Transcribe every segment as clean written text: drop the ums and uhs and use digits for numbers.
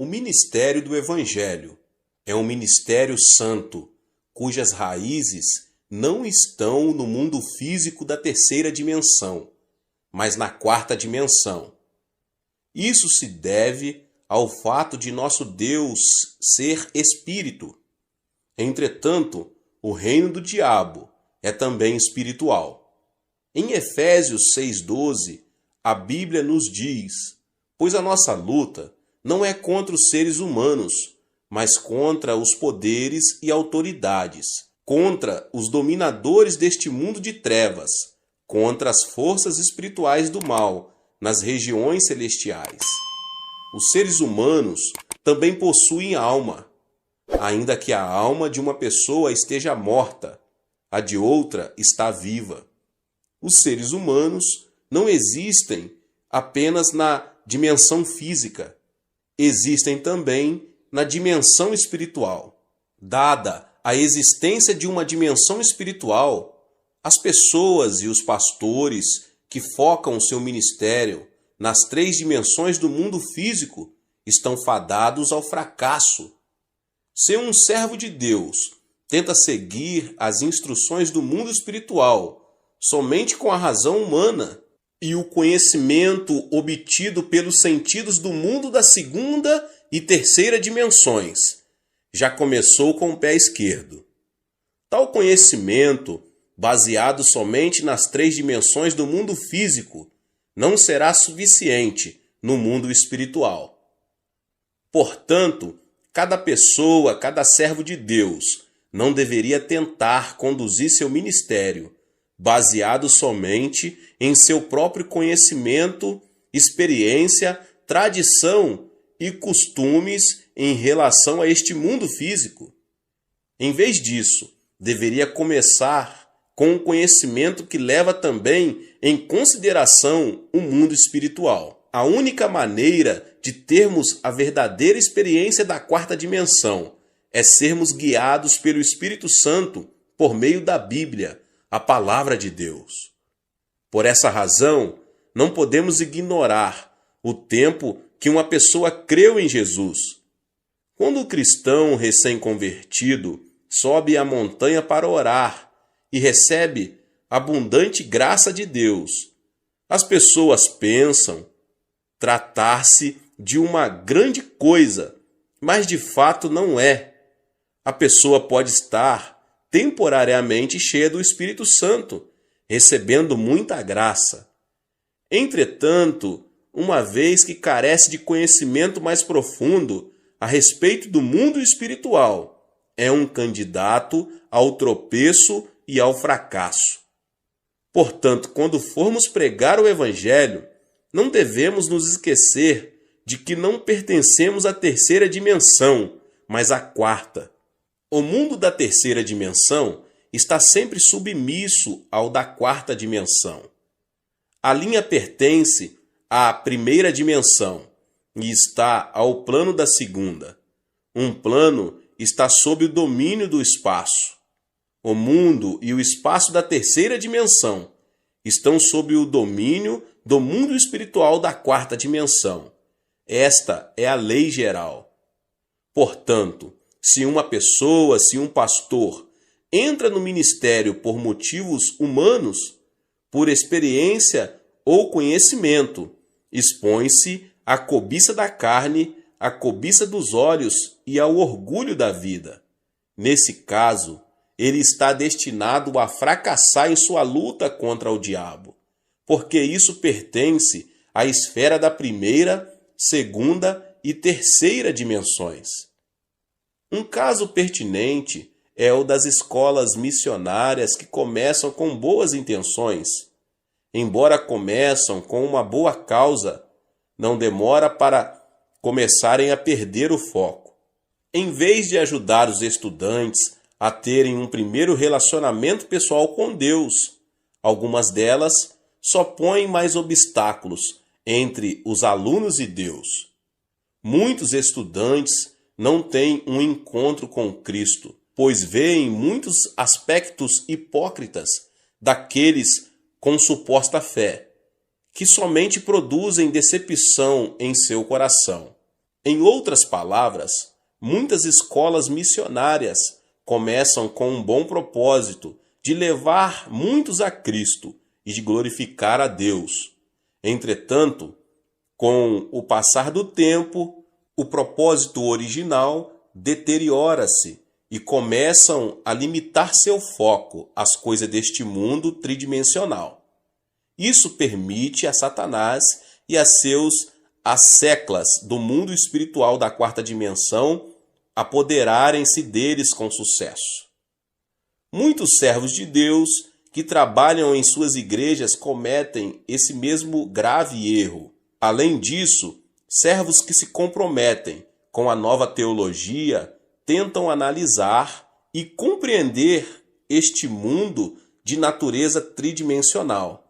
O ministério do Evangelho é um ministério santo, cujas raízes não estão no mundo físico da terceira dimensão, mas na quarta dimensão. Isso se deve ao fato de nosso Deus ser espírito. Entretanto, o reino do diabo é também espiritual. Em Efésios 6,12, a Bíblia nos diz: pois a nossa luta não é contra os seres humanos, mas contra os poderes e autoridades, contra os dominadores deste mundo de trevas, contra as forças espirituais do mal nas regiões celestiais. Os seres humanos também possuem alma, ainda que a alma de uma pessoa esteja morta, a de outra está viva. Os seres humanos não existem apenas na dimensão física, existem também na dimensão espiritual. Dada a existência de uma dimensão espiritual, as pessoas e os pastores que focam seu ministério nas três dimensões do mundo físico estão fadados ao fracasso. Se um servo de Deus tenta seguir as instruções do mundo espiritual somente com a razão humana e o conhecimento obtido pelos sentidos do mundo da segunda e terceira dimensões, já começou com o pé esquerdo. Tal conhecimento, baseado somente nas três dimensões do mundo físico, não será suficiente no mundo espiritual. Portanto, cada pessoa, cada servo de Deus, não deveria tentar conduzir seu ministério baseado somente em seu próprio conhecimento, experiência, tradição e costumes em relação a este mundo físico. Em vez disso, deveria começar com um conhecimento que leva também em consideração o mundo espiritual. A única maneira de termos a verdadeira experiência da quarta dimensão é sermos guiados pelo Espírito Santo por meio da Bíblia, a palavra de Deus. Por essa razão, não podemos ignorar o tempo que uma pessoa creu em Jesus. Quando o cristão recém-convertido sobe a montanha para orar e recebe abundante graça de Deus, as pessoas pensam tratar-se de uma grande coisa, mas de fato não é. A pessoa pode estar temporariamente cheia do Espírito Santo, recebendo muita graça. Entretanto, uma vez que carece de conhecimento mais profundo a respeito do mundo espiritual, é um candidato ao tropeço e ao fracasso. Portanto, quando formos pregar o Evangelho, não devemos nos esquecer de que não pertencemos à terceira dimensão, mas à quarta. O mundo da terceira dimensão está sempre submisso ao da quarta dimensão. A linha pertence à primeira dimensão e está ao plano da segunda. Um plano está sob o domínio do espaço. O mundo e o espaço da terceira dimensão estão sob o domínio do mundo espiritual da quarta dimensão. Esta é a lei geral. Portanto, se uma pessoa, se um pastor, entra no ministério por motivos humanos, por experiência ou conhecimento, expõe-se à cobiça da carne, à cobiça dos olhos e ao orgulho da vida. Nesse caso, ele está destinado a fracassar em sua luta contra o diabo, porque isso pertence à esfera da primeira, segunda e terceira dimensões. Um caso pertinente é o das escolas missionárias que começam com boas intenções. Embora começam com uma boa causa, não demora para começarem a perder o foco. Em vez de ajudar os estudantes a terem um primeiro relacionamento pessoal com Deus, algumas delas só põem mais obstáculos entre os alunos e Deus. Muitos estudantes não têm um encontro com Cristo, pois veem muitos aspectos hipócritas daqueles com suposta fé, que somente produzem decepção em seu coração. Em outras palavras, muitas escolas missionárias começam com um bom propósito de levar muitos a Cristo e de glorificar a Deus. Entretanto, com o passar do tempo, o propósito original deteriora-se e começam a limitar seu foco às coisas deste mundo tridimensional. Isso permite a Satanás e a seus asseclas do mundo espiritual da quarta dimensão apoderarem-se deles com sucesso. Muitos servos de Deus que trabalham em suas igrejas cometem esse mesmo grave erro. Além disso, servos que se comprometem com a nova teologia tentam analisar e compreender este mundo de natureza tridimensional.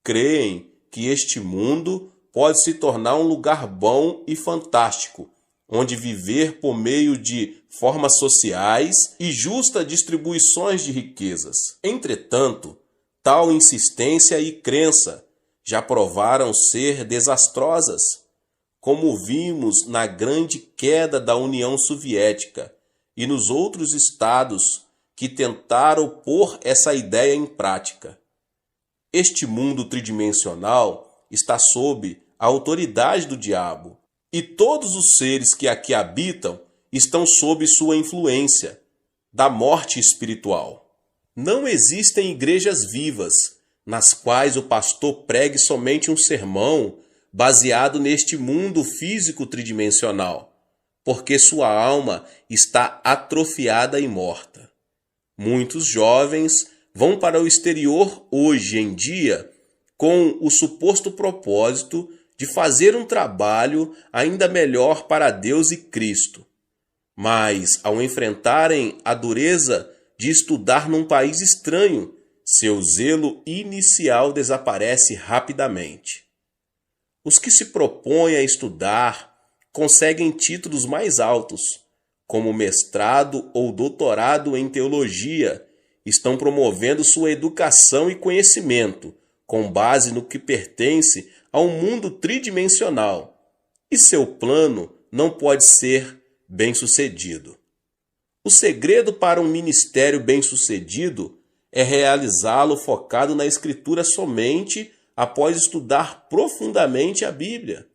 Creem que este mundo pode se tornar um lugar bom e fantástico, onde viver por meio de formas sociais e justas distribuições de riquezas. Entretanto, tal insistência e crença já provaram ser desastrosas, como vimos na grande queda da União Soviética e nos outros estados que tentaram pôr essa ideia em prática. Este mundo tridimensional está sob a autoridade do diabo, e todos os seres que aqui habitam estão sob sua influência, da morte espiritual. Não existem igrejas vivas, nas quais o pastor pregue somente um sermão baseado neste mundo físico tridimensional, porque sua alma está atrofiada e morta. Muitos jovens vão para o exterior hoje em dia com o suposto propósito de fazer um trabalho ainda melhor para Deus e Cristo. Mas, ao enfrentarem a dureza de estudar num país estranho, seu zelo inicial desaparece rapidamente. Os que se propõem a estudar conseguem títulos mais altos, como mestrado ou doutorado em teologia, estão promovendo sua educação e conhecimento com base no que pertence a um mundo tridimensional, e seu plano não pode ser bem-sucedido. O segredo para um ministério bem-sucedido é realizá-lo focado na Escritura somente após estudar profundamente a Bíblia.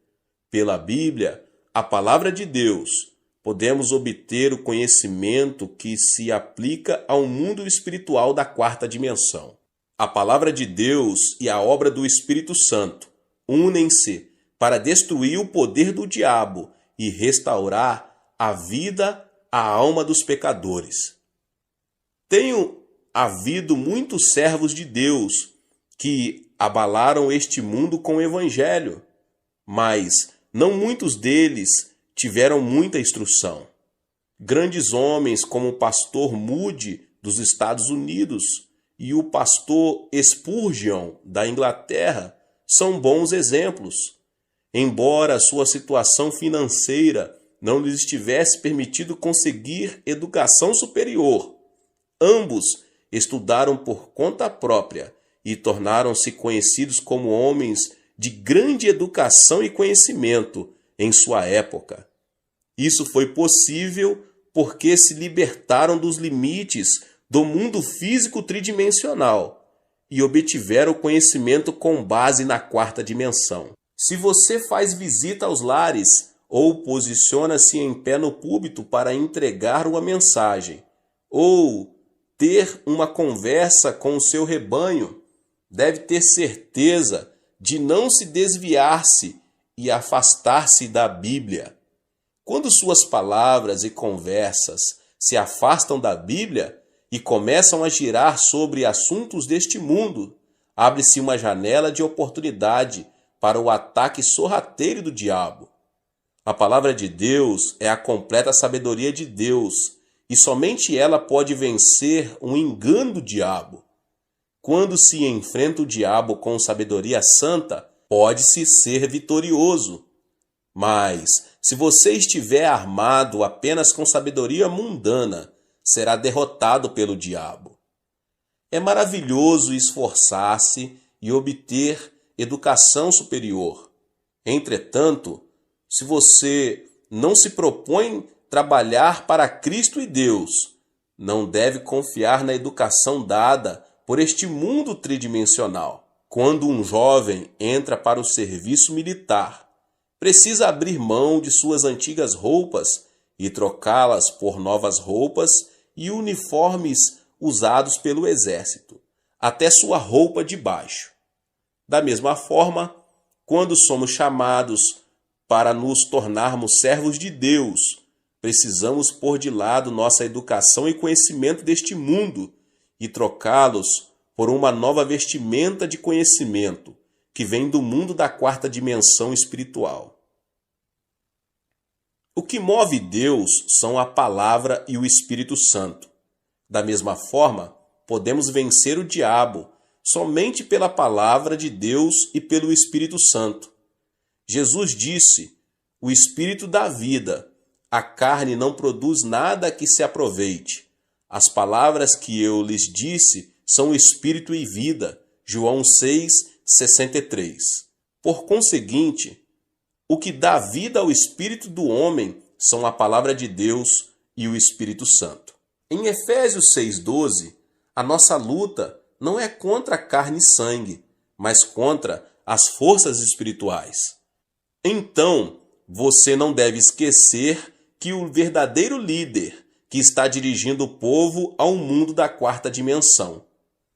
Pela Bíblia, a palavra de Deus, podemos obter o conhecimento que se aplica ao mundo espiritual da quarta dimensão. A palavra de Deus e a obra do Espírito Santo unem-se para destruir o poder do diabo e restaurar a vida à alma dos pecadores. Tenho havido muitos servos de Deus que abalaram este mundo com o Evangelho, mas não muitos deles tiveram muita instrução. Grandes homens como o pastor Moody dos Estados Unidos e o pastor Spurgeon da Inglaterra são bons exemplos. Embora sua situação financeira não lhes tivesse permitido conseguir educação superior, ambos estudaram por conta própria e tornaram-se conhecidos como homens de grande educação e conhecimento em sua época. Isso foi possível porque se libertaram dos limites do mundo físico tridimensional e obtiveram o conhecimento com base na quarta dimensão. Se você faz visita aos lares ou posiciona-se em pé no púlpito para entregar uma mensagem, ou ter uma conversa com o seu rebanho, deve ter certeza de não se desviar-se e afastar-se da Bíblia. Quando suas palavras e conversas se afastam da Bíblia e começam a girar sobre assuntos deste mundo, abre-se uma janela de oportunidade para o ataque sorrateiro do diabo. A palavra de Deus é a completa sabedoria de Deus, e somente ela pode vencer um engano do diabo. Quando se enfrenta o diabo com sabedoria santa, pode-se ser vitorioso. Mas, se você estiver armado apenas com sabedoria mundana, será derrotado pelo diabo. É maravilhoso esforçar-se e obter educação superior. Entretanto, se você não se propõe trabalhar para Cristo e Deus, não deve confiar na educação dada por este mundo tridimensional. Quando um jovem entra para o serviço militar, precisa abrir mão de suas antigas roupas e trocá-las por novas roupas e uniformes usados pelo exército, até sua roupa de baixo. Da mesma forma, quando somos chamados para nos tornarmos servos de Deus, precisamos pôr de lado nossa educação e conhecimento deste mundo e trocá-los por uma nova vestimenta de conhecimento que vem do mundo da quarta dimensão espiritual. O que move Deus são a Palavra e o Espírito Santo. Da mesma forma, podemos vencer o diabo somente pela Palavra de Deus e pelo Espírito Santo. Jesus disse: "O Espírito dá vida, a carne não produz nada que se aproveite. As palavras que eu lhes disse são Espírito e vida." João 6:63. Por conseguinte, o que dá vida ao espírito do homem são a Palavra de Deus e o Espírito Santo. Em Efésios 6:12, a nossa luta não é contra carne e sangue, mas contra as forças espirituais. Então, você não deve esquecer que o verdadeiro líder que está dirigindo o povo ao mundo da quarta dimensão.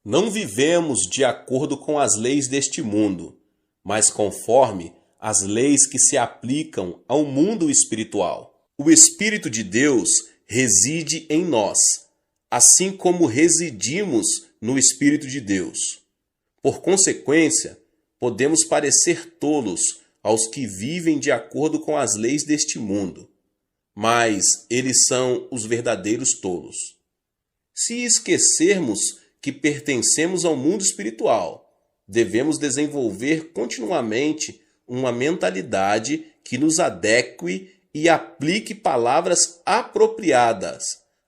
Não vivemos de acordo com as leis deste mundo, mas conforme as leis que se aplicam ao mundo espiritual. O Espírito de Deus reside em nós, assim como residimos no Espírito de Deus. Por consequência, podemos parecer tolos aos que vivem de acordo com as leis deste mundo, mas eles são os verdadeiros tolos. Se esquecermos que pertencemos ao mundo espiritual, devemos desenvolver continuamente uma mentalidade que nos adeque e aplique palavras apropriadas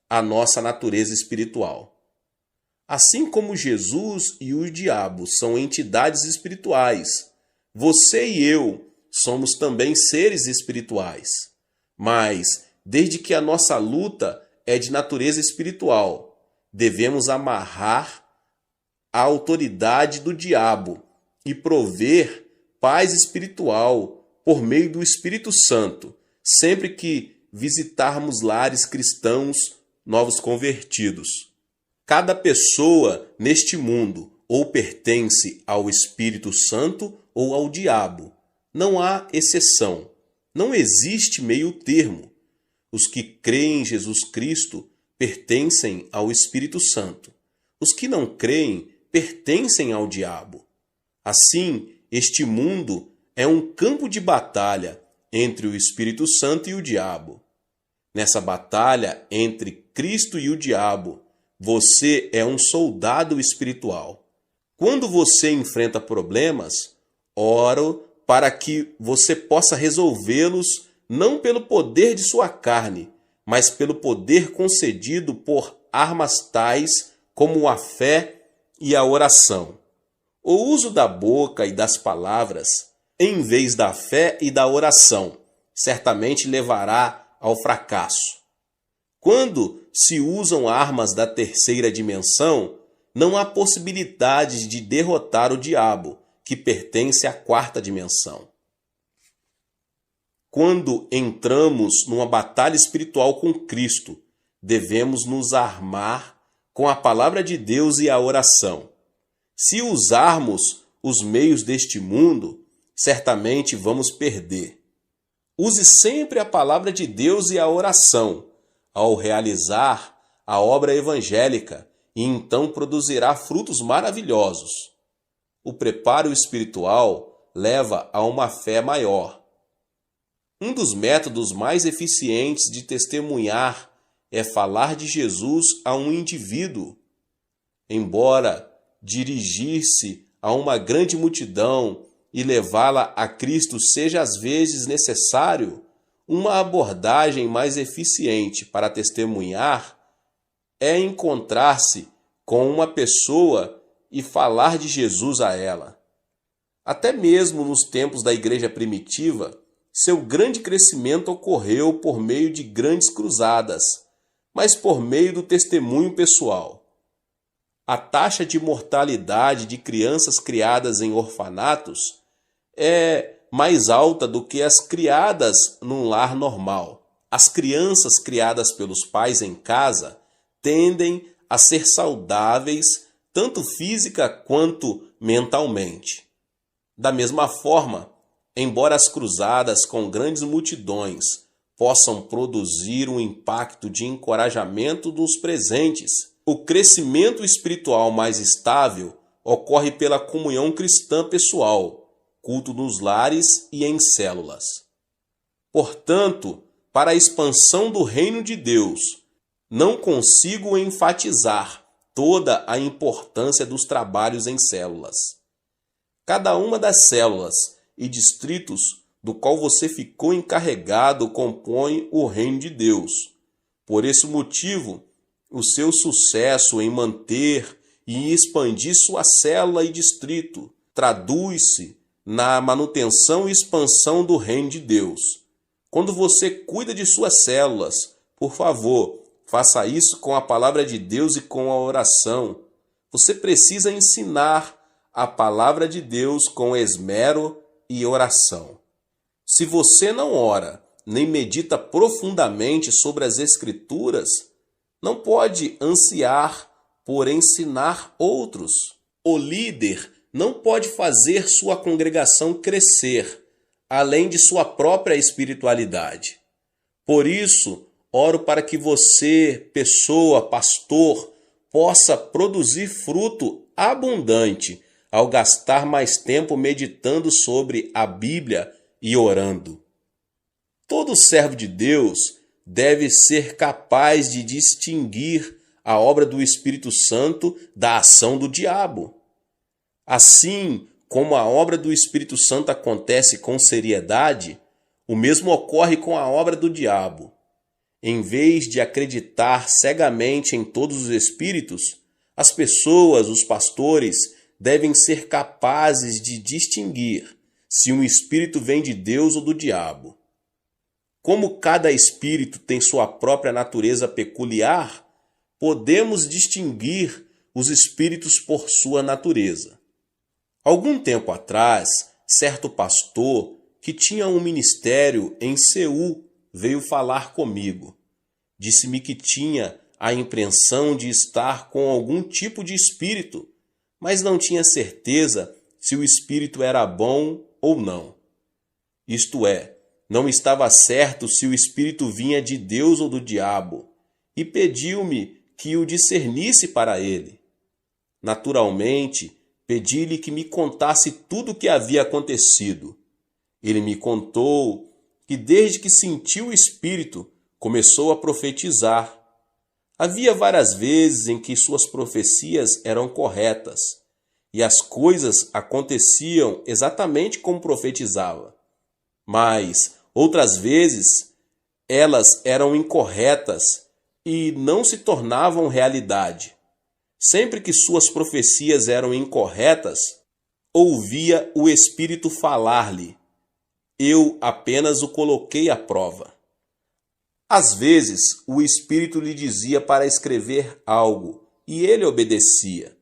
à nossa natureza espiritual. Assim como Jesus e o diabo são entidades espirituais, você e eu somos também seres espirituais. Mas, desde que a nossa luta é de natureza espiritual, devemos amarrar a autoridade do diabo e prover paz espiritual por meio do Espírito Santo, sempre que visitarmos lares cristãos novos convertidos. Cada pessoa neste mundo ou pertence ao Espírito Santo ou ao diabo. Não há exceção. Não existe meio termo. Os que creem em Jesus Cristo pertencem ao Espírito Santo. Os que não creem pertencem ao diabo. Assim, este mundo é um campo de batalha entre o Espírito Santo e o diabo. Nessa batalha entre Cristo e o diabo, você é um soldado espiritual. Quando você enfrenta problemas, oro para que você possa resolvê-los não pelo poder de sua carne, mas pelo poder concedido por armas tais como a fé e a oração. O uso da boca e das palavras, em vez da fé e da oração, certamente levará ao fracasso. Quando se usam armas da terceira dimensão, não há possibilidade de derrotar o diabo, que pertence à quarta dimensão. Quando entramos numa batalha espiritual com Cristo, devemos nos armar com a palavra de Deus e a oração. Se usarmos os meios deste mundo, certamente vamos perder. Use sempre a palavra de Deus e a oração ao realizar a obra evangélica e então produzirá frutos maravilhosos. O preparo espiritual leva a uma fé maior. Um dos métodos mais eficientes de testemunhar é falar de Jesus a um indivíduo. Embora dirigir-se a uma grande multidão e levá-la a Cristo seja às vezes necessário, uma abordagem mais eficiente para testemunhar é encontrar-se com uma pessoa e falar de Jesus a ela. Até mesmo nos tempos da igreja primitiva, seu grande crescimento ocorreu por meio de grandes cruzadas, mas por meio do testemunho pessoal. A taxa de mortalidade de crianças criadas em orfanatos é mais alta do que as criadas num lar normal. As crianças criadas pelos pais em casa tendem a ser saudáveis, tanto física quanto mentalmente. Da mesma forma, embora as cruzadas com grandes multidões possam produzir um impacto de encorajamento dos presentes, o crescimento espiritual mais estável ocorre pela comunhão cristã pessoal, culto nos lares e em células. Portanto, para a expansão do reino de Deus, não consigo enfatizar toda a importância dos trabalhos em células. Cada uma das células e distritos do qual você ficou encarregado compõe o reino de Deus. Por esse motivo, o seu sucesso em manter e expandir sua célula e distrito traduz-se na manutenção e expansão do reino de Deus. Quando você cuida de suas células, por favor, faça isso com a palavra de Deus e com a oração. Você precisa ensinar a palavra de Deus com esmero e oração. Se você não ora, nem medita profundamente sobre as Escrituras, não pode ansiar por ensinar outros. O líder não pode fazer sua congregação crescer, além de sua própria espiritualidade. Por isso, oro para que você, pessoa, pastor, possa produzir fruto abundante ao gastar mais tempo meditando sobre a Bíblia e orando. Todo servo de Deus deve ser capaz de distinguir a obra do Espírito Santo da ação do diabo. Assim como a obra do Espírito Santo acontece com seriedade, o mesmo ocorre com a obra do diabo. Em vez de acreditar cegamente em todos os espíritos, as pessoas, os pastores, devem ser capazes de distinguir se um espírito vem de Deus ou do diabo. Como cada espírito tem sua própria natureza peculiar, podemos distinguir os espíritos por sua natureza. Algum tempo atrás, certo pastor que tinha um ministério em Seul veio falar comigo. Disse-me que tinha a impressão de estar com algum tipo de espírito, mas não tinha certeza se o espírito era bom ou não. Isto é, não estava certo se o espírito vinha de Deus ou do diabo, e pediu-me que o discernisse para ele. Naturalmente, pedi-lhe que me contasse tudo o que havia acontecido. Ele me contou que desde que sentiu o espírito, começou a profetizar. Havia várias vezes em que suas profecias eram corretas, e as coisas aconteciam exatamente como profetizava. Mas, outras vezes, elas eram incorretas e não se tornavam realidade. Sempre que suas profecias eram incorretas, ouvia o Espírito falar-lhe. Eu apenas o coloquei à prova. Às vezes, o Espírito lhe dizia para escrever algo, e ele obedecia.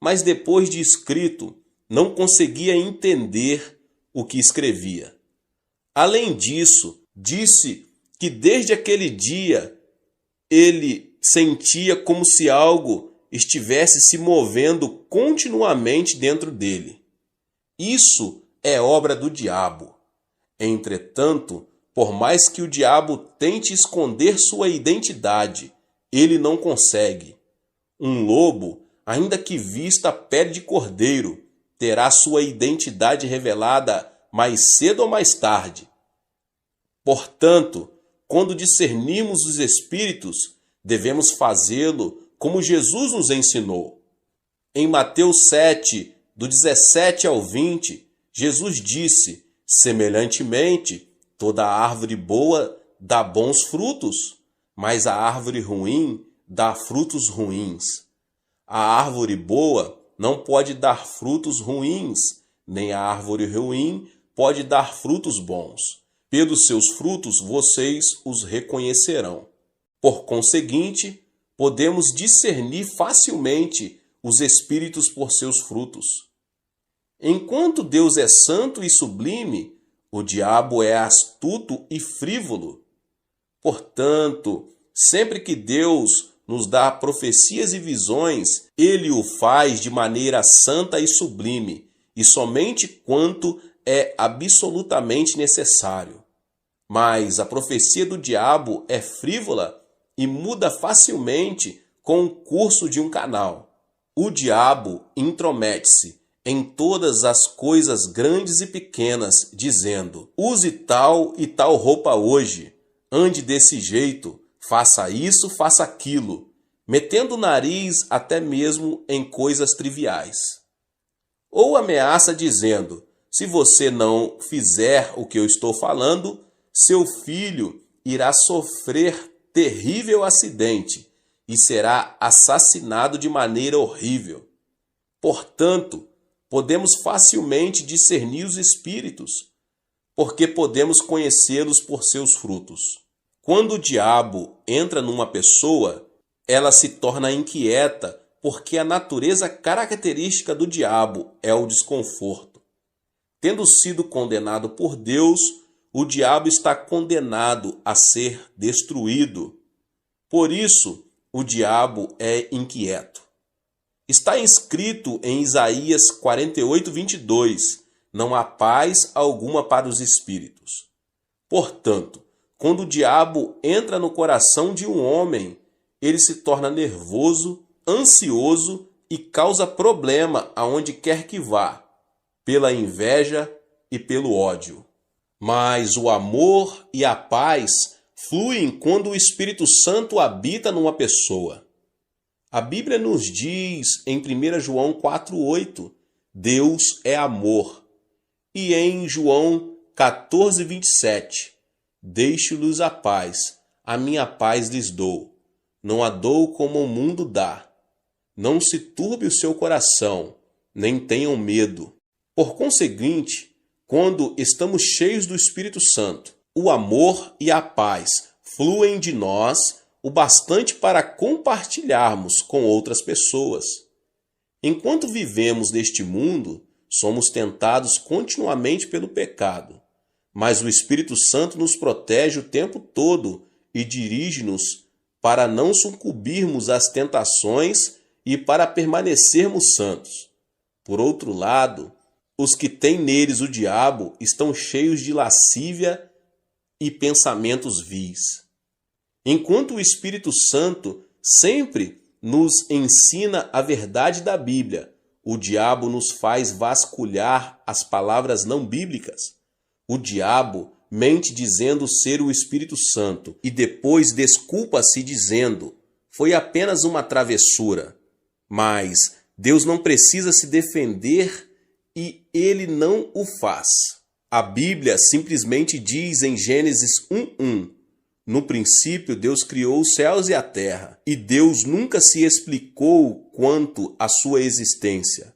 Mas depois de escrito, não conseguia entender o que escrevia. Além disso, disse que desde aquele dia ele sentia como se algo estivesse se movendo continuamente dentro dele. Isso é obra do diabo. Entretanto, por mais que o diabo tente esconder sua identidade, ele não consegue. Um lobo, ainda que vista a pele de cordeiro, terá sua identidade revelada mais cedo ou mais tarde. Portanto, quando discernimos os espíritos, devemos fazê-lo como Jesus nos ensinou. Em Mateus 7, do 17 ao 20, Jesus disse: semelhantemente, toda árvore boa dá bons frutos, mas a árvore ruim dá frutos ruins. A árvore boa não pode dar frutos ruins, nem a árvore ruim pode dar frutos bons. Pelos seus frutos vocês os reconhecerão. Por conseguinte, podemos discernir facilmente os espíritos por seus frutos. Enquanto Deus é santo e sublime, o diabo é astuto e frívolo. Portanto, sempre que Deus nos dá profecias e visões, ele o faz de maneira santa e sublime, e somente quanto é absolutamente necessário. Mas a profecia do diabo é frívola e muda facilmente com o curso de um canal. O diabo intromete-se em todas as coisas grandes e pequenas, dizendo: use tal e tal roupa hoje, ande desse jeito, faça isso, faça aquilo, metendo o nariz até mesmo em coisas triviais. Ou ameaça dizendo: se você não fizer o que eu estou falando, seu filho irá sofrer terrível acidente e será assassinado de maneira horrível. Portanto, podemos facilmente discernir os espíritos, porque podemos conhecê-los por seus frutos. Quando o diabo entra numa pessoa, ela se torna inquieta, porque a natureza característica do diabo é o desconforto. Tendo sido condenado por Deus, o diabo está condenado a ser destruído. Por isso, o diabo é inquieto. Está escrito em Isaías 48:22, não há paz alguma para os espíritos. Portanto, quando o diabo entra no coração de um homem, ele se torna nervoso, ansioso e causa problema aonde quer que vá, pela inveja e pelo ódio. Mas o amor e a paz fluem quando o Espírito Santo habita numa pessoa. A Bíblia nos diz em 1 João 4:8, Deus é amor. E em João 14:27, deixo-lhes a paz, a minha paz lhes dou. Não a dou como o mundo dá. Não se turbe o seu coração, nem tenham medo. Por conseguinte, quando estamos cheios do Espírito Santo, o amor e a paz fluem de nós o bastante para compartilharmos com outras pessoas. Enquanto vivemos neste mundo, somos tentados continuamente pelo pecado, mas o Espírito Santo nos protege o tempo todo e dirige-nos para não sucumbirmos às tentações e para permanecermos santos. Por outro lado, os que têm neles o diabo estão cheios de lascívia e pensamentos vis. Enquanto o Espírito Santo sempre nos ensina a verdade da Bíblia, o diabo nos faz vasculhar as palavras não bíblicas. O diabo mente dizendo ser o Espírito Santo e depois desculpa-se dizendo: foi apenas uma travessura. Mas Deus não precisa se defender e ele não o faz. A Bíblia simplesmente diz em Gênesis 1:1: no princípio Deus criou os céus e a terra, e Deus nunca se explicou quanto à sua existência.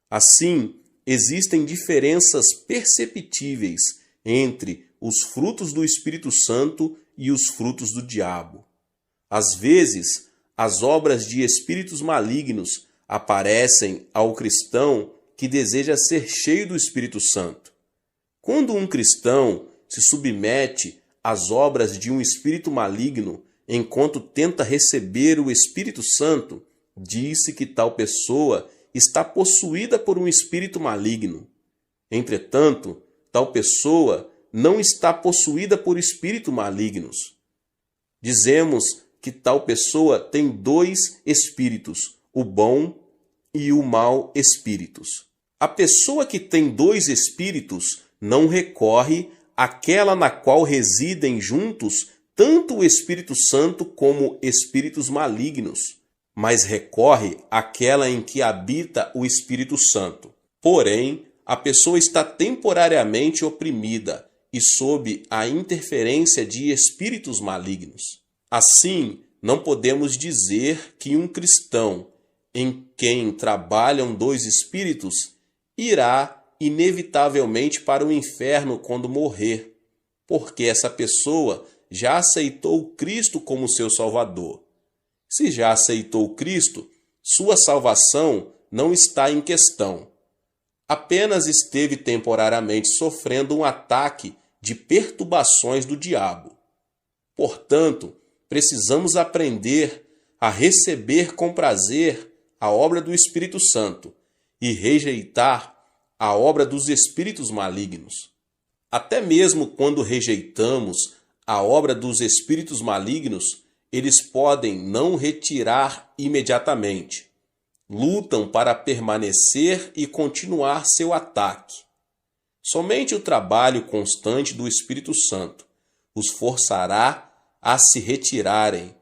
Assim, existem diferenças perceptíveis entre os frutos do Espírito Santo e os frutos do diabo. Às vezes, as obras de espíritos malignos aparecem ao cristão que deseja ser cheio do Espírito Santo. Quando um cristão se submete às obras de um espírito maligno enquanto tenta receber o Espírito Santo, diz-se que tal pessoa está possuída por um espírito maligno. Entretanto, tal pessoa não está possuída por espíritos malignos. Dizemos que tal pessoa tem dois espíritos, o bom e o mau espíritos. A pessoa que tem dois espíritos não recorre àquela na qual residem juntos tanto o Espírito Santo como espíritos malignos, mas recorre àquela em que habita o Espírito Santo. Porém, a pessoa está temporariamente oprimida e sob a interferência de espíritos malignos. Assim, não podemos dizer que um cristão em quem trabalham dois espíritos irá inevitavelmente para o inferno quando morrer. porque essa pessoa já aceitou Cristo como seu Salvador. Se já aceitou Cristo, sua salvação não está em questão. Apenas esteve temporariamente sofrendo um ataque de perturbações do diabo. Portanto, precisamos aprender a receber com prazer a obra do Espírito Santo e rejeitar a obra dos espíritos malignos. Até mesmo quando rejeitamos a obra dos espíritos malignos, eles podem não retirar imediatamente. Lutam para permanecer e continuar seu ataque. Somente o trabalho constante do Espírito Santo os forçará a se retirarem,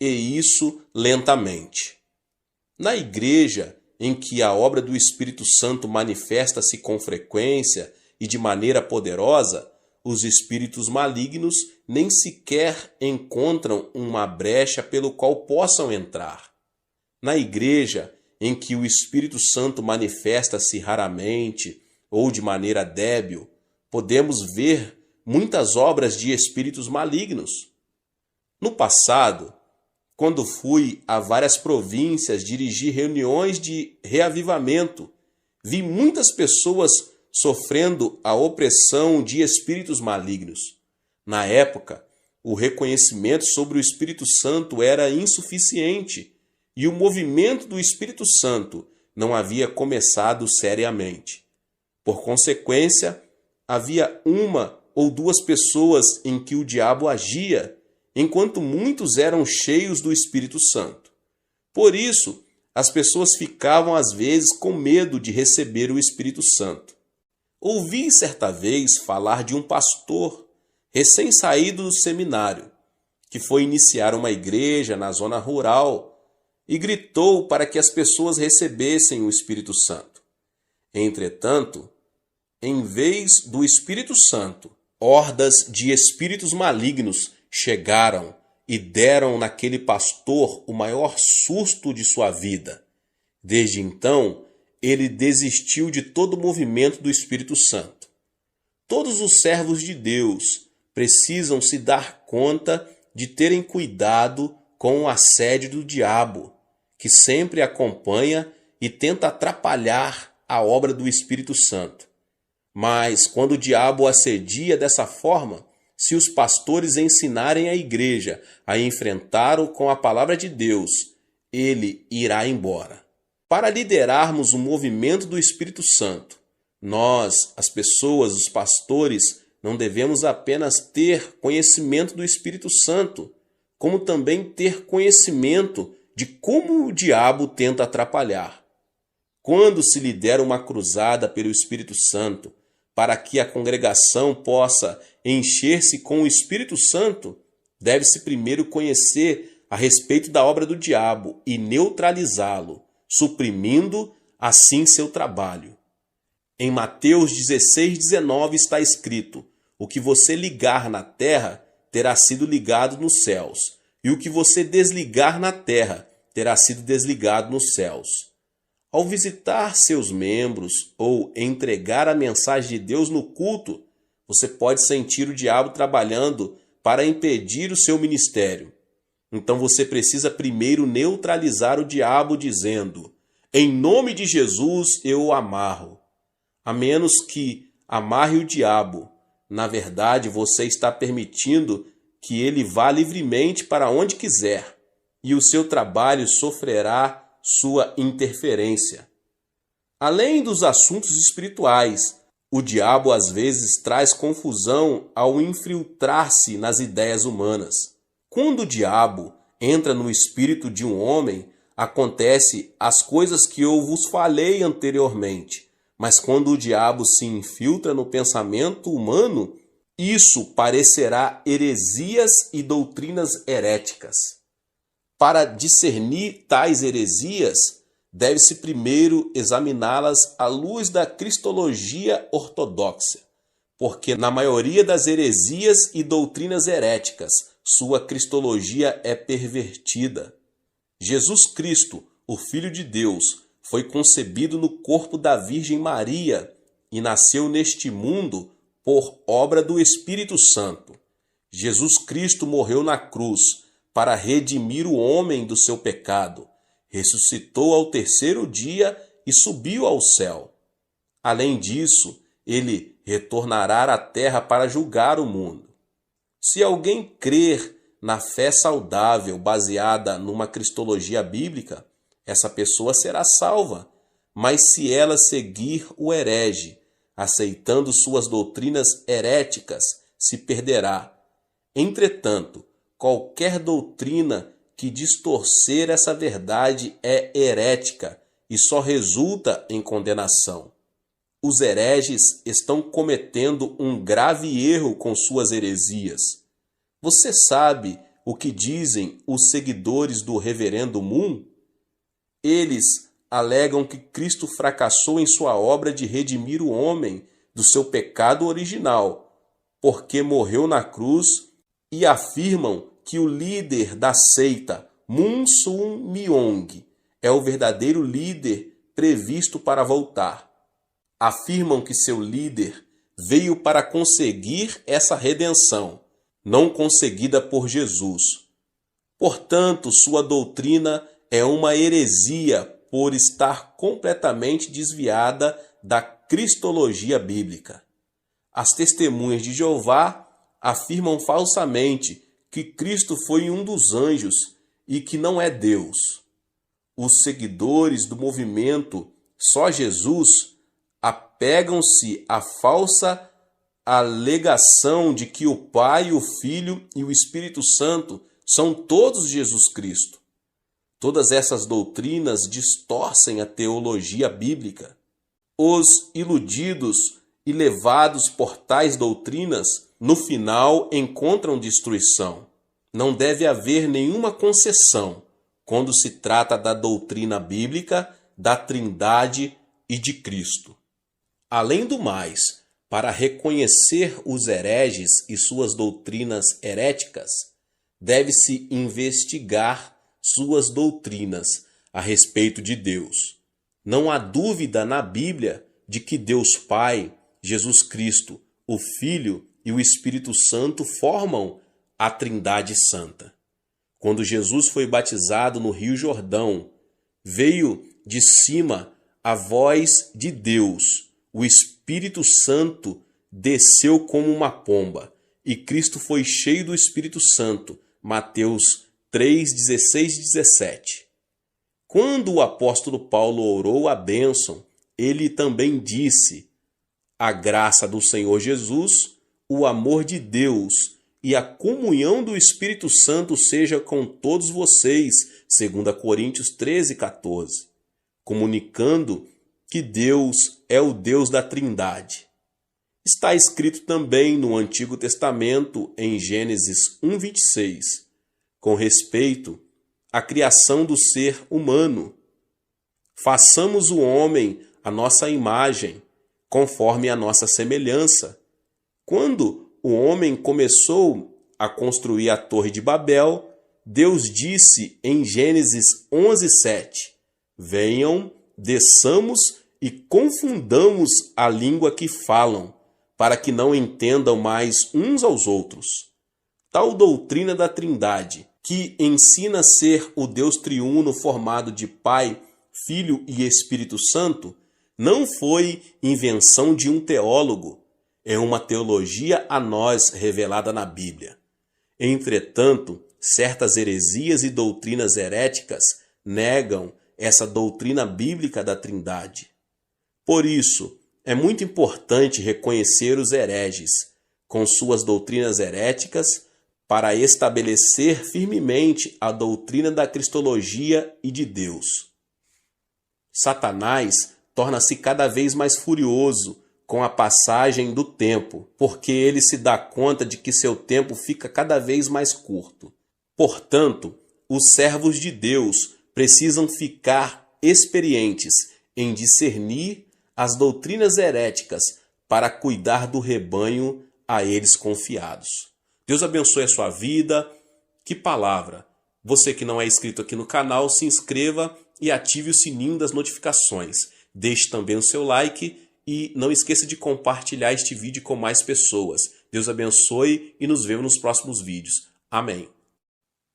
e isso lentamente. Na igreja em que a obra do Espírito Santo manifesta-se com frequência e de maneira poderosa, os espíritos malignos nem sequer encontram uma brecha pelo qual possam entrar. Na igreja em que o Espírito Santo manifesta-se raramente ou de maneira débil, podemos ver muitas obras de espíritos malignos. No passado, quando fui a várias províncias dirigir reuniões de reavivamento, vi muitas pessoas sofrendo a opressão de espíritos malignos. Na época, o reconhecimento sobre o Espírito Santo era insuficiente e o movimento do Espírito Santo não havia começado seriamente. Por consequência, havia uma ou duas pessoas em que o diabo agia, enquanto muitos eram cheios do Espírito Santo. Por isso, as pessoas ficavam às vezes com medo de receber o Espírito Santo. Ouvi certa vez falar de um pastor recém-saído do seminário, que foi iniciar uma igreja na zona rural e gritou para que as pessoas recebessem o Espírito Santo. Entretanto, em vez do Espírito Santo, hordas de espíritos malignos chegaram e deram naquele pastor o maior susto de sua vida. Desde então, ele desistiu de todo o movimento do Espírito Santo. Todos os servos de Deus precisam se dar conta de terem cuidado com o assédio do diabo, que sempre acompanha e tenta atrapalhar a obra do Espírito Santo. Mas quando o diabo assedia dessa forma, se os pastores ensinarem a igreja a enfrentá-lo com a palavra de Deus, ele irá embora. Para liderarmos o movimento do Espírito Santo, nós, as pessoas, os pastores, não devemos apenas ter conhecimento do Espírito Santo, como também ter conhecimento de como o diabo tenta atrapalhar. Quando se lidera uma cruzada pelo Espírito Santo, para que a congregação possa encher-se com o Espírito Santo, deve-se primeiro conhecer a respeito da obra do diabo e neutralizá-lo, suprimindo assim seu trabalho. Em Mateus 16:19 está escrito: o que você ligar na terra terá sido ligado nos céus, e o que você desligar na terra terá sido desligado nos céus. Ao visitar seus membros ou entregar a mensagem de Deus no culto, você pode sentir o diabo trabalhando para impedir o seu ministério. Então você precisa primeiro neutralizar o diabo dizendo: em nome de Jesus eu o amarro. A menos que amarre o diabo, na verdade você está permitindo que ele vá livremente para onde quiser, e o seu trabalho sofrerá sua interferência. Além dos assuntos espirituais, o diabo às vezes traz confusão ao infiltrar-se nas ideias humanas. Quando o diabo entra no espírito de um homem, acontece as coisas que eu vos falei anteriormente. Mas quando o diabo se infiltra no pensamento humano, isso parecerá heresias e doutrinas heréticas. Para discernir tais heresias, deve-se primeiro examiná-las à luz da cristologia ortodoxa, porque na maioria das heresias e doutrinas heréticas, sua cristologia é pervertida. Jesus Cristo, o Filho de Deus, foi concebido no corpo da Virgem Maria e nasceu neste mundo por obra do Espírito Santo. Jesus Cristo morreu na cruz para redimir o homem do seu pecado, ressuscitou ao terceiro dia e subiu ao céu. Além disso, ele retornará à terra para julgar o mundo. Se alguém crer na fé saudável baseada numa cristologia bíblica, essa pessoa será salva. Mas se ela seguir o herege, aceitando suas doutrinas heréticas, se perderá. Entretanto, qualquer doutrina que distorcer essa verdade é herética e só resulta em condenação. Os hereges estão cometendo um grave erro com suas heresias. Você sabe o que dizem os seguidores do Reverendo Moon? Eles alegam que Cristo fracassou em sua obra de redimir o homem do seu pecado original, porque morreu na cruz, e afirmam que o líder da seita, Moon Sun Myung, é o verdadeiro líder previsto para voltar. Afirmam que seu líder veio para conseguir essa redenção, não conseguida por Jesus. Portanto, sua doutrina é uma heresia por estar completamente desviada da cristologia bíblica. As testemunhas de Jeová afirmam falsamente que Cristo foi um dos anjos e que não é Deus. Os seguidores do movimento Só Jesus apegam-se à falsa alegação de que o Pai, o Filho e o Espírito Santo são todos Jesus Cristo. Todas essas doutrinas distorcem a teologia bíblica. Os iludidos e levados por tais doutrinas, no final encontram destruição. Não deve haver nenhuma concessão quando se trata da doutrina bíblica, da Trindade e de Cristo. Além do mais, para reconhecer os hereges e suas doutrinas heréticas, deve-se investigar suas doutrinas a respeito de Deus. Não há dúvida na Bíblia de que Deus Pai, Jesus Cristo, o Filho e o Espírito Santo formam a Trindade Santa. Quando Jesus foi batizado no Rio Jordão, veio de cima a voz de Deus. O Espírito Santo desceu como uma pomba e Cristo foi cheio do Espírito Santo. Mateus 3, 16 e 17. Quando o apóstolo Paulo orou a bênção, ele também disse: a graça do Senhor Jesus, o amor de Deus e a comunhão do Espírito Santo seja com todos vocês, 2 Coríntios 13, 14, comunicando que Deus é o Deus da Trindade. Está escrito também no Antigo Testamento, em Gênesis 1, 26, com respeito à criação do ser humano. Façamos o homem à nossa imagem, conforme a nossa semelhança. Quando o homem começou a construir a Torre de Babel, Deus disse em Gênesis 11, 7, venham, desçamos e confundamos a língua que falam, para que não entendam mais uns aos outros. Tal doutrina da Trindade, que ensina ser o Deus triuno formado de Pai, Filho e Espírito Santo, não foi invenção de um teólogo, é uma teologia a nós revelada na Bíblia. Entretanto, certas heresias e doutrinas heréticas negam essa doutrina bíblica da Trindade. Por isso, é muito importante reconhecer os hereges, com suas doutrinas heréticas, para estabelecer firmemente a doutrina da cristologia e de Deus. Satanás torna-se cada vez mais furioso com a passagem do tempo, porque ele se dá conta de que seu tempo fica cada vez mais curto. Portanto, os servos de Deus precisam ficar experientes em discernir as doutrinas heréticas para cuidar do rebanho a eles confiados. Deus abençoe a sua vida. Que palavra! Você que não é inscrito aqui no canal, se inscreva e ative o sininho das notificações. Deixe também o seu like e não esqueça de compartilhar este vídeo com mais pessoas. Deus abençoe e nos vemos nos próximos vídeos. Amém.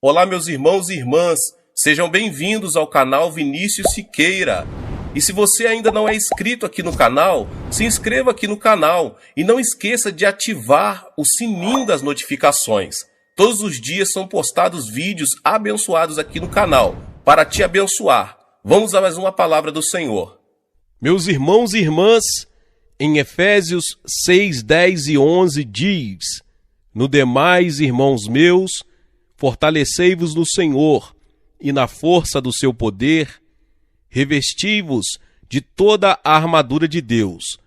Olá, meus irmãos e irmãs, sejam bem-vindos ao canal Vinícius Siqueira. E se você ainda não é inscrito aqui no canal, se inscreva aqui no canal e não esqueça de ativar o sininho das notificações. Todos os dias são postados vídeos abençoados aqui no canal, para te abençoar. Vamos a mais uma palavra do Senhor. Meus irmãos e irmãs, em Efésios 6, 10 e 11 diz: No demais, irmãos meus, fortalecei-vos no Senhor e na força do seu poder, revesti-vos de toda a armadura de Deus,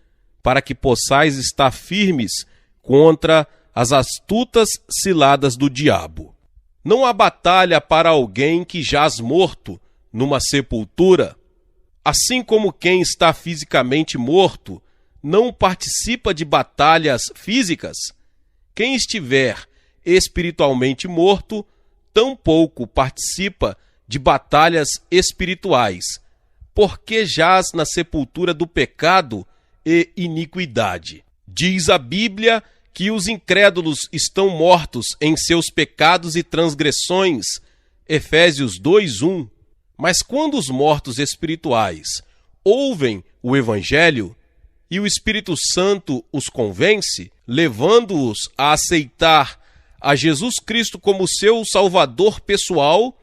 para que possais estar firmes contra as astutas ciladas do diabo. Não há batalha para alguém que jaz morto numa sepultura, assim como quem está fisicamente morto não participa de batalhas físicas. Quem estiver espiritualmente morto tampouco participa de batalhas espirituais, porque jaz na sepultura do pecado e iniquidade. Diz a Bíblia que os incrédulos estão mortos em seus pecados e transgressões, Efésios 2:1. Mas quando os mortos espirituais ouvem o Evangelho e o Espírito Santo os convence, levando-os a aceitar a Jesus Cristo como seu Salvador pessoal,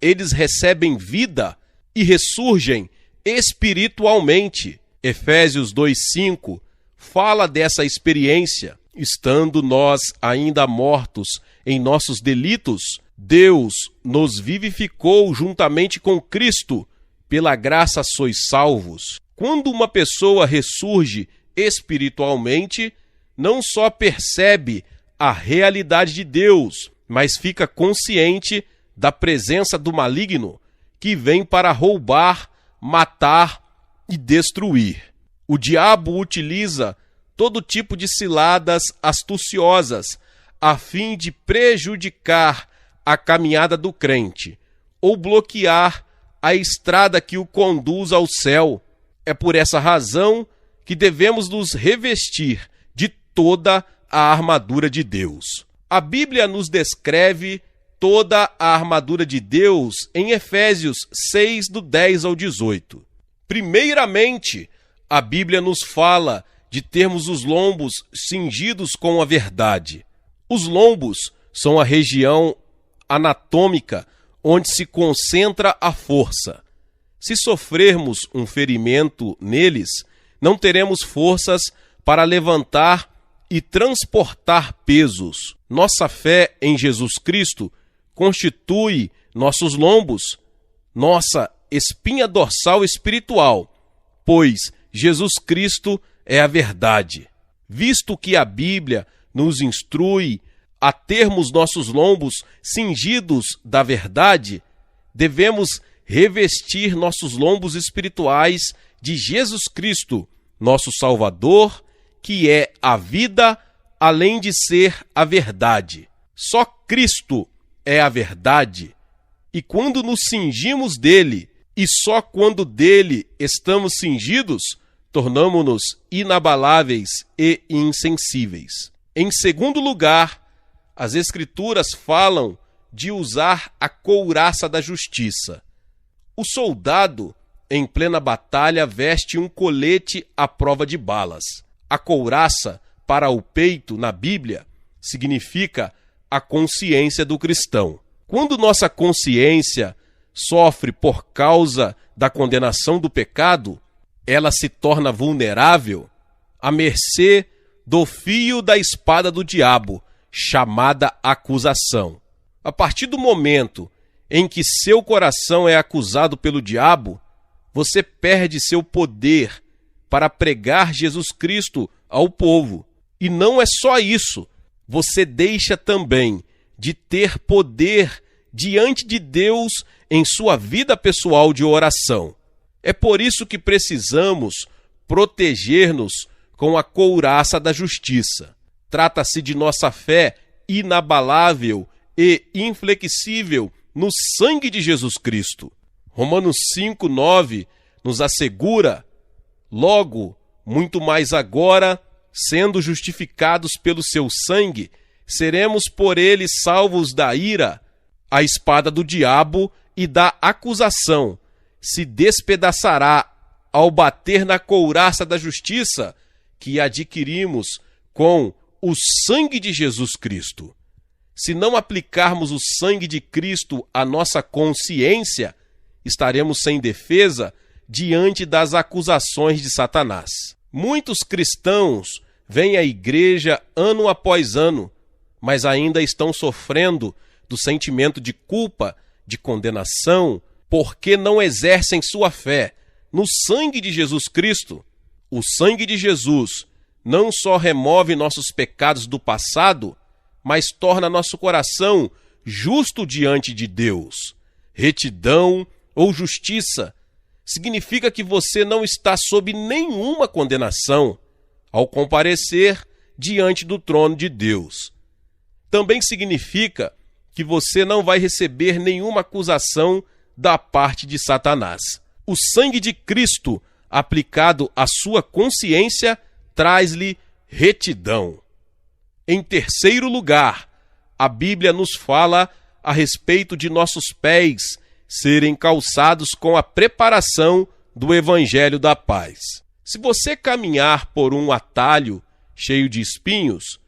eles recebem vida e ressurgem espiritualmente. Efésios 2:5 fala dessa experiência. Estando nós ainda mortos em nossos delitos, Deus nos vivificou juntamente com Cristo. Pela graça sois salvos. Quando uma pessoa ressurge espiritualmente, não só percebe a realidade de Deus, mas fica consciente da presença do maligno que vem para roubar, matar e destruir. O diabo utiliza todo tipo de ciladas astuciosas a fim de prejudicar a caminhada do crente ou bloquear a estrada que o conduz ao céu. É por essa razão que devemos nos revestir de toda a armadura de Deus. A Bíblia nos descreve toda a armadura de Deus em Efésios 6, do 10 ao 18. Primeiramente, a Bíblia nos fala de termos os lombos cingidos com a verdade. Os lombos são a região anatômica onde se concentra a força. Se sofrermos um ferimento neles, não teremos forças para levantar e transportar pesos. Nossa fé em Jesus Cristo constitui nossos lombos, nossa espinha dorsal espiritual, pois Jesus Cristo é a verdade. Visto que a Bíblia nos instrui a termos nossos lombos cingidos da verdade, devemos revestir nossos lombos espirituais de Jesus Cristo, nosso Salvador, que é a vida, além de ser a verdade. Só Cristo é a verdade, e quando nos cingimos dele, e só quando dele estamos cingidos, tornamo-nos inabaláveis e insensíveis. Em segundo lugar, as Escrituras falam de usar a couraça da justiça. O soldado, em plena batalha, veste um colete à prova de balas. A couraça, para o peito, na Bíblia, significa a consciência do cristão. Quando nossa consciência sofre por causa da condenação do pecado, ela se torna vulnerável à mercê do fio da espada do diabo, chamada acusação. A partir do momento em que seu coração é acusado pelo diabo, você perde seu poder para pregar Jesus Cristo ao povo. E não é só isso, você deixa também de ter poder diante de Deus em sua vida pessoal de oração. É por isso que precisamos proteger-nos com a couraça da justiça. Trata-se de nossa fé inabalável e inflexível no sangue de Jesus Cristo. Romanos 5:9 nos assegura: logo, Muito mais agora, sendo justificados pelo seu sangue, seremos por ele salvos da ira. A espada do diabo e da acusação se despedaçará ao bater na couraça da justiça que adquirimos com o sangue de Jesus Cristo. Se não aplicarmos o sangue de Cristo à nossa consciência, estaremos sem defesa diante das acusações de Satanás. Muitos cristãos vêm à igreja ano após ano, mas ainda estão sofrendo do sentimento de culpa, de condenação, porque não exercem sua fé no sangue de Jesus Cristo. O sangue de Jesus não só remove nossos pecados do passado, mas torna nosso coração justo diante de Deus. Retidão ou justiça significa que você não está sob nenhuma condenação ao comparecer diante do trono de Deus. Também significa que você não vai receber nenhuma acusação da parte de Satanás. O sangue de Cristo aplicado à sua consciência traz-lhe retidão. Em terceiro lugar, a Bíblia nos fala a respeito de nossos pés serem calçados com a preparação do Evangelho da Paz. Se você caminhar por um atalho cheio de espinhos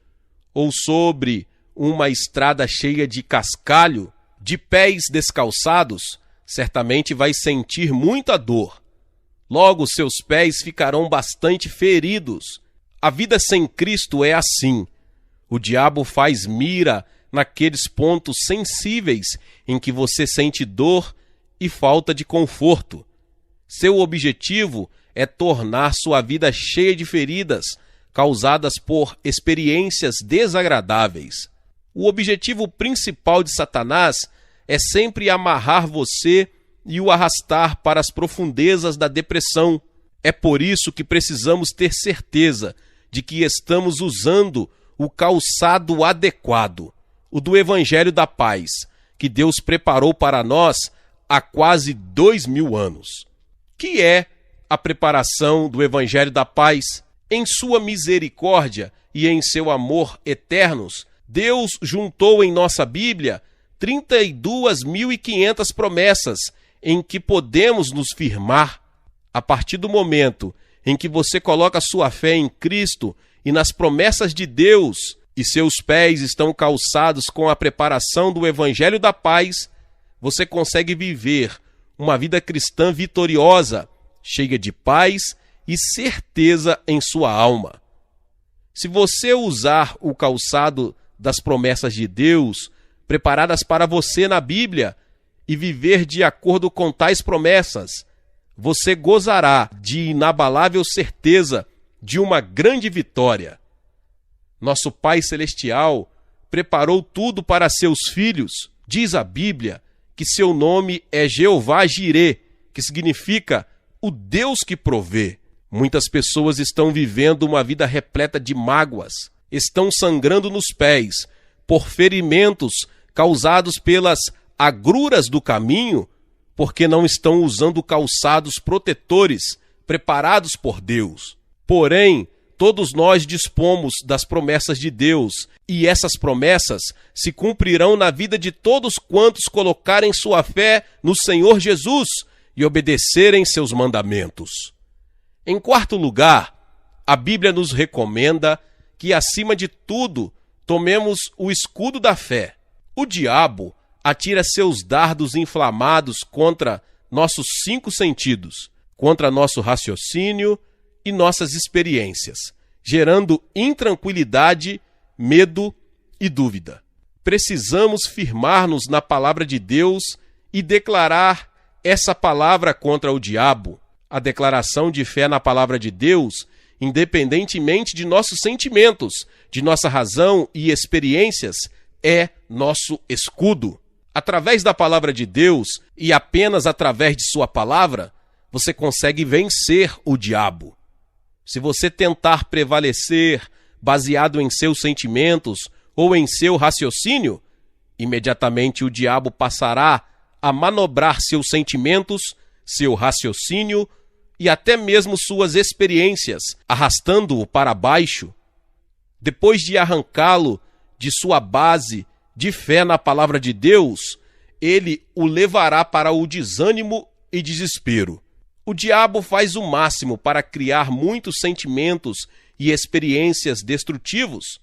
ou sobre uma estrada cheia de cascalho, de pés descalçados, certamente vai sentir muita dor. Logo, seus pés ficarão bastante feridos. A vida sem Cristo é assim. O diabo faz mira naqueles pontos sensíveis em que você sente dor e falta de conforto. Seu objetivo é tornar sua vida cheia de feridas causadas por experiências desagradáveis. O objetivo principal de Satanás é sempre amarrar você e o arrastar para as profundezas da depressão. É por isso que precisamos ter certeza de que estamos usando o calçado adequado, o do Evangelho da Paz, que Deus preparou para nós há quase 2000 anos. Que é a preparação do Evangelho da Paz? Em sua misericórdia e em seu amor eternos, Deus juntou em nossa Bíblia 32.500 promessas em que podemos nos firmar. A partir do momento em que você coloca sua fé em Cristo e nas promessas de Deus, e seus pés estão calçados com a preparação do Evangelho da Paz, você consegue viver uma vida cristã vitoriosa, cheia de paz e certeza em sua alma. Se você usar o calçado das promessas de Deus, preparadas para você na Bíblia, e viver de acordo com tais promessas, você gozará de inabalável certeza de uma grande vitória. Nosso Pai Celestial preparou tudo para seus filhos. Diz a Bíblia que seu nome é Jeová Jirê, que significa o Deus que provê. Muitas pessoas estão vivendo uma vida repleta de mágoas, estão sangrando nos pés por ferimentos causados pelas agruras do caminho, porque não estão usando calçados protetores preparados por Deus. Porém, todos nós dispomos das promessas de Deus, e essas promessas se cumprirão na vida de todos quantos colocarem sua fé no Senhor Jesus e obedecerem seus mandamentos. Em quarto lugar, a Bíblia nos recomenda que, acima de tudo, tomemos o escudo da fé. O diabo atira seus dardos inflamados contra nossos 5 sentidos, contra nosso raciocínio e nossas experiências, gerando intranquilidade, medo e dúvida. Precisamos firmar-nos na palavra de Deus e declarar essa palavra contra o diabo. A declaração de fé na palavra de Deus, independentemente de nossos sentimentos, de nossa razão e experiências, é nosso escudo. Através da palavra de Deus e apenas através de sua palavra, você consegue vencer o diabo. Se você tentar prevalecer baseado em seus sentimentos ou em seu raciocínio, imediatamente o diabo passará a manobrar seus sentimentos, seu raciocínio e até mesmo suas experiências, arrastando-o para baixo, depois de arrancá-lo de sua base de fé na palavra de Deus, ele o levará para o desânimo e desespero. O diabo faz o máximo para criar muitos sentimentos e experiências destrutivos.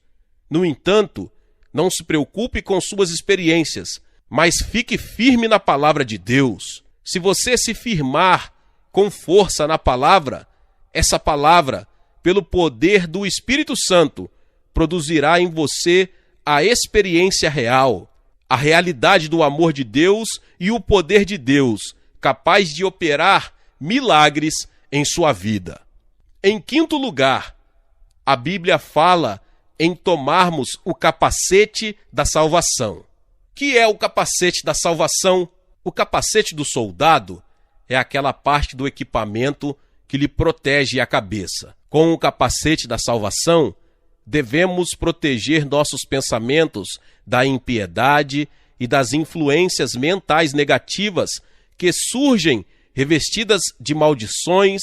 No entanto, não se preocupe com suas experiências, mas fique firme na palavra de Deus. Se você se firmar com força na palavra, essa palavra, pelo poder do Espírito Santo, produzirá em você a experiência real, a realidade do amor de Deus e o poder de Deus, capaz de operar milagres em sua vida. Em quinto lugar, a Bíblia fala em tomarmos o capacete da salvação. Que é o capacete da salvação? O capacete do soldado é aquela parte do equipamento que lhe protege a cabeça. Com o capacete da salvação, devemos proteger nossos pensamentos da impiedade e das influências mentais negativas que surgem revestidas de maldições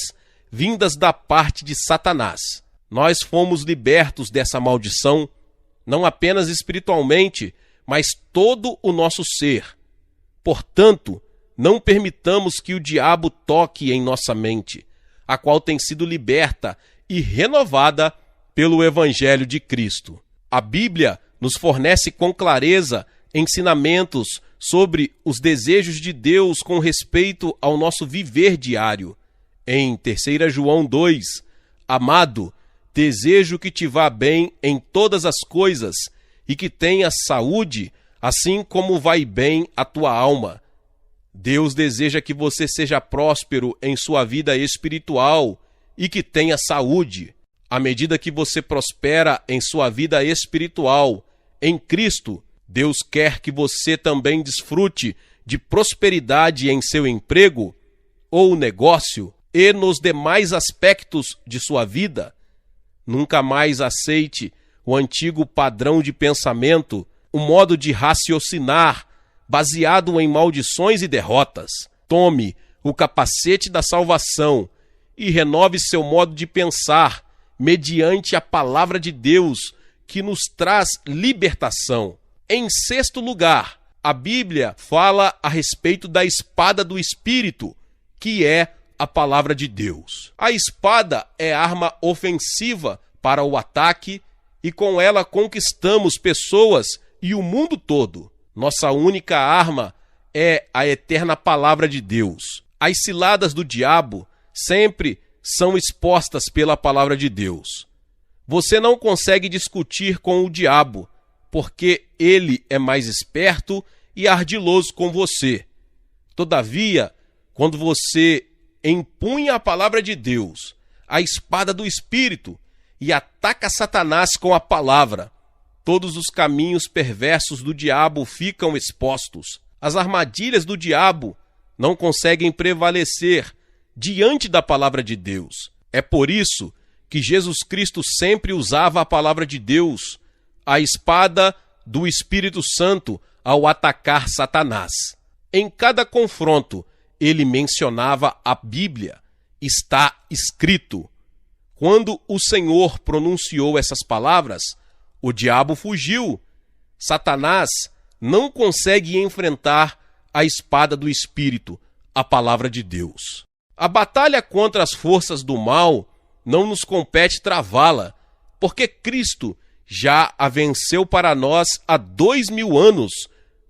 vindas da parte de Satanás. Nós fomos libertos dessa maldição, não apenas espiritualmente, mas todo o nosso ser. Portanto, não permitamos que o diabo toque em nossa mente, a qual tem sido liberta e renovada pelo Evangelho de Cristo. A Bíblia nos fornece com clareza ensinamentos sobre os desejos de Deus com respeito ao nosso viver diário. Em 3 João 2, amado, desejo que te vá bem em todas as coisas e que tenhas saúde, assim como vai bem a tua alma. Deus deseja que você seja próspero em sua vida espiritual e que tenha saúde. À medida que você prospera em sua vida espiritual, em Cristo, Deus quer que você também desfrute de prosperidade em seu emprego ou negócio e nos demais aspectos de sua vida. Nunca mais aceite o antigo padrão de pensamento, o modo de raciocinar baseado em maldições e derrotas. Tome o capacete da salvação e renove seu modo de pensar mediante a palavra de Deus que nos traz libertação. Em sexto lugar, a Bíblia fala a respeito da espada do Espírito, que é a palavra de Deus. A espada é arma ofensiva para o ataque e com ela conquistamos pessoas e o mundo todo. Nossa única arma é a eterna palavra de Deus. As ciladas do diabo sempre são expostas pela palavra de Deus. Você não consegue discutir com o diabo, porque ele é mais esperto e ardiloso com você. Todavia, quando você empunha a palavra de Deus, a espada do Espírito, e ataca Satanás com a palavra, todos os caminhos perversos do diabo ficam expostos. As armadilhas do diabo não conseguem prevalecer diante da palavra de Deus. É por isso que Jesus Cristo sempre usava a palavra de Deus, a espada do Espírito Santo, ao atacar Satanás. Em cada confronto, ele mencionava a Bíblia. Está escrito. Quando o Senhor pronunciou essas palavras, o diabo fugiu. Satanás não consegue enfrentar a espada do Espírito, a palavra de Deus. A batalha contra as forças do mal não nos compete travá-la, porque Cristo já a venceu para nós há 2000 anos,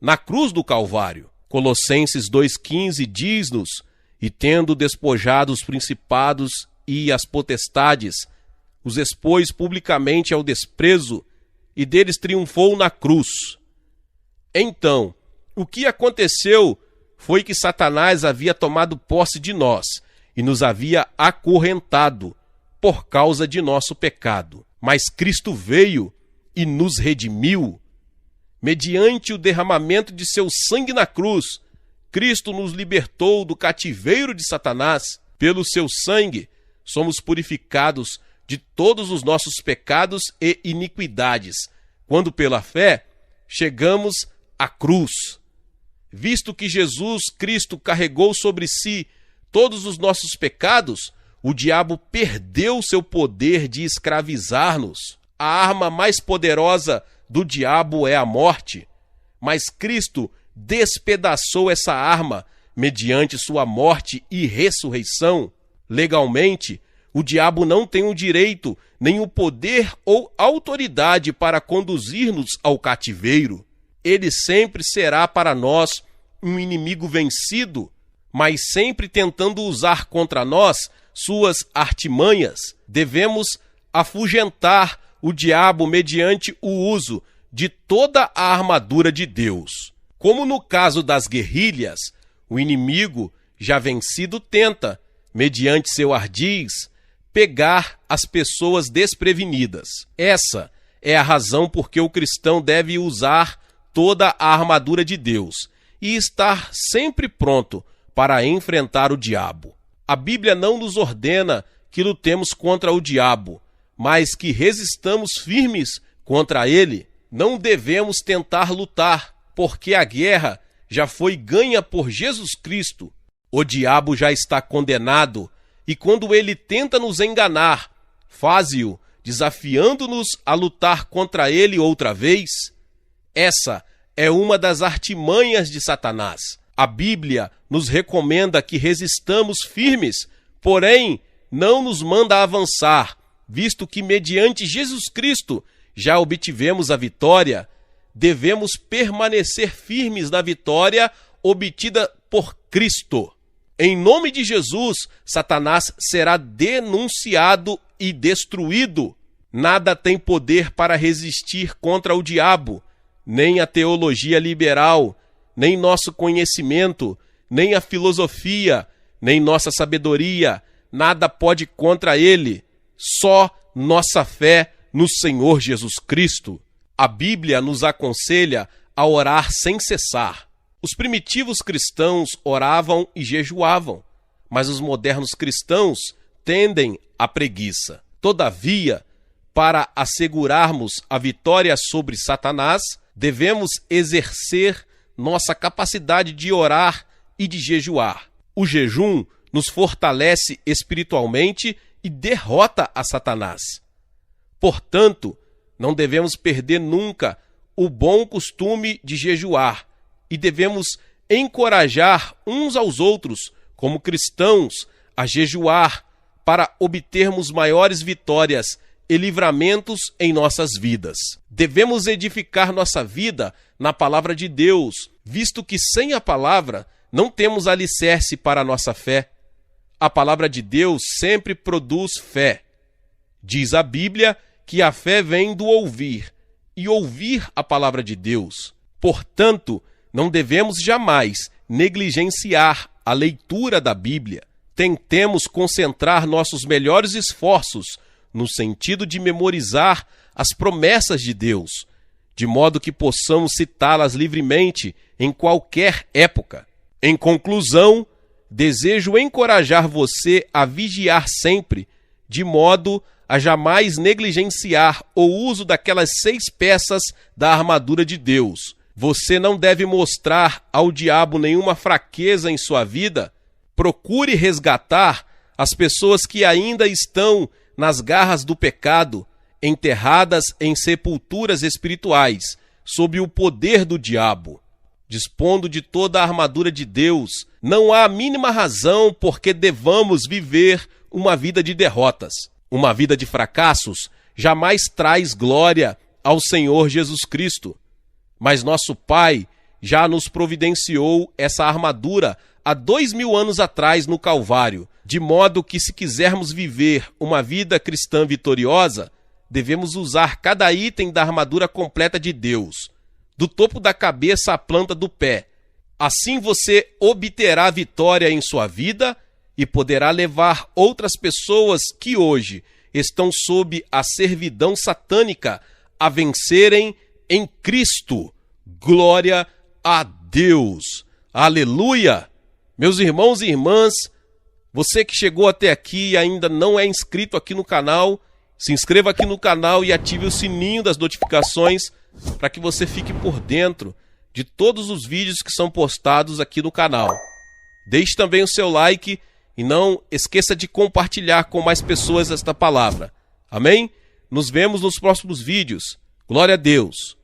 na cruz do Calvário. Colossenses 2,15 diz-nos: e tendo despojado os principados e as potestades, os expôs publicamente ao desprezo, e deles triunfou na cruz. Então, o que aconteceu foi que Satanás havia tomado posse de nós e nos havia acorrentado por causa de nosso pecado. Mas Cristo veio e nos redimiu. Mediante o derramamento de seu sangue na cruz, Cristo nos libertou do cativeiro de Satanás. Pelo seu sangue, somos purificados de todos os nossos pecados e iniquidades, quando pela fé chegamos à cruz. Visto que Jesus Cristo carregou sobre si todos os nossos pecados, o diabo perdeu seu poder de escravizar-nos. A arma mais poderosa do diabo é a morte, mas Cristo despedaçou essa arma mediante sua morte e ressurreição. Legalmente, o diabo não tem o direito, nem o poder ou autoridade para conduzir-nos ao cativeiro. Ele sempre será para nós um inimigo vencido, mas sempre tentando usar contra nós suas artimanhas. Devemos afugentar o diabo mediante o uso de toda a armadura de Deus. Como no caso das guerrilhas, o inimigo já vencido tenta, mediante seu ardis, pegar as pessoas desprevenidas. Essa é a razão por que o cristão deve usar toda a armadura de Deus e estar sempre pronto para enfrentar o diabo. A Bíblia não nos ordena que lutemos contra o diabo, mas que resistamos firmes contra ele. Não devemos tentar lutar, porque a guerra já foi ganha por Jesus Cristo. O diabo já está condenado, e quando ele tenta nos enganar, faze-o desafiando-nos a lutar contra ele outra vez. Essa é uma das artimanhas de Satanás. A Bíblia nos recomenda que resistamos firmes, porém não nos manda avançar, visto que mediante Jesus Cristo já obtivemos a vitória. Devemos permanecer firmes na vitória obtida por Cristo. Em nome de Jesus, Satanás será denunciado e destruído. Nada tem poder para resistir contra o diabo, nem a teologia liberal, nem nosso conhecimento, nem a filosofia, nem nossa sabedoria. Nada pode contra ele, só nossa fé no Senhor Jesus Cristo. A Bíblia nos aconselha a orar sem cessar. Os primitivos cristãos oravam e jejuavam, mas os modernos cristãos tendem à preguiça. Todavia, para assegurarmos a vitória sobre Satanás, devemos exercer nossa capacidade de orar e de jejuar. O jejum nos fortalece espiritualmente e derrota a Satanás. Portanto, não devemos perder nunca o bom costume de jejuar e devemos encorajar uns aos outros, como cristãos, a jejuar para obtermos maiores vitórias e livramentos em nossas vidas. Devemos edificar nossa vida na palavra de Deus, visto que sem a palavra não temos alicerce para a nossa fé. A palavra de Deus sempre produz fé. Diz a Bíblia que a fé vem do ouvir, e ouvir a palavra de Deus. Portanto, não devemos jamais negligenciar a leitura da Bíblia. Tentemos concentrar nossos melhores esforços no sentido de memorizar as promessas de Deus, de modo que possamos citá-las livremente em qualquer época. Em conclusão, desejo encorajar você a vigiar sempre, de modo a jamais negligenciar o uso daquelas 6 peças da armadura de Deus. Você não deve mostrar ao diabo nenhuma fraqueza em sua vida. Procure resgatar as pessoas que ainda estão nas garras do pecado, enterradas em sepulturas espirituais, sob o poder do diabo. Dispondo de toda a armadura de Deus, não há a mínima razão por que devamos viver uma vida de derrotas. Uma vida de fracassos jamais traz glória ao Senhor Jesus Cristo. Mas nosso Pai já nos providenciou essa armadura há 2000 anos atrás no Calvário, de modo que, se quisermos viver uma vida cristã vitoriosa, devemos usar cada item da armadura completa de Deus, do topo da cabeça à planta do pé. Assim você obterá vitória em sua vida e poderá levar outras pessoas que hoje estão sob a servidão satânica a vencerem em Cristo. Glória a Deus! Aleluia! Meus irmãos e irmãs, você que chegou até aqui e ainda não é inscrito aqui no canal, se inscreva aqui no canal e ative o sininho das notificações para que você fique por dentro de todos os vídeos que são postados aqui no canal. Deixe também o seu like e não esqueça de compartilhar com mais pessoas esta palavra. Amém? Nos vemos nos próximos vídeos. Glória a Deus.